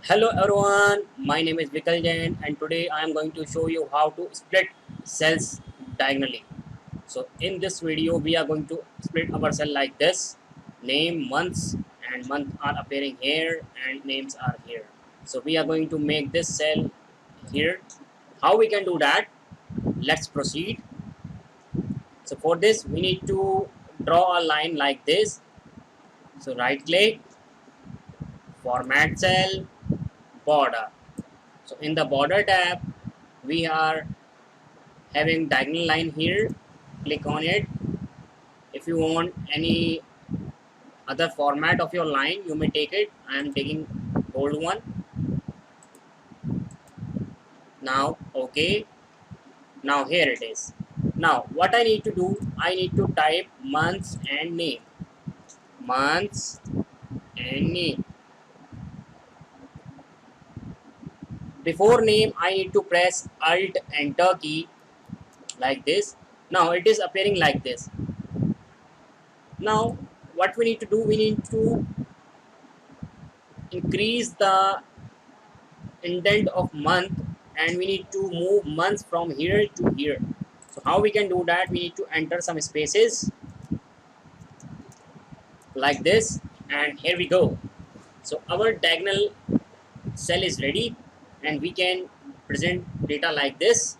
Hello everyone, my name is Vikal Jain and today I am going to show you how to split cells diagonally. So in this video we are going to split our cell like this. Name, months and month are appearing here and names are here. So we are going to make this cell here. How we can do that? Let's proceed. So for this we need to draw a line like this. So right click, format cell, border. So in the border tab we are having diagonal line here. Click on it. If you want any other format of your line you may take it. I am taking bold one. Now okay, now here it is. Now what I need to do, I need to type months and name. Months and name. Before name I need to press alt enter key like this. Now it is appearing like this. Now what we need to do, we need to increase the indent of month and we need to move months from here to here. So how we can do that, we need to enter some spaces like this and here we go. So our diagonal cell is ready and we can present data like this.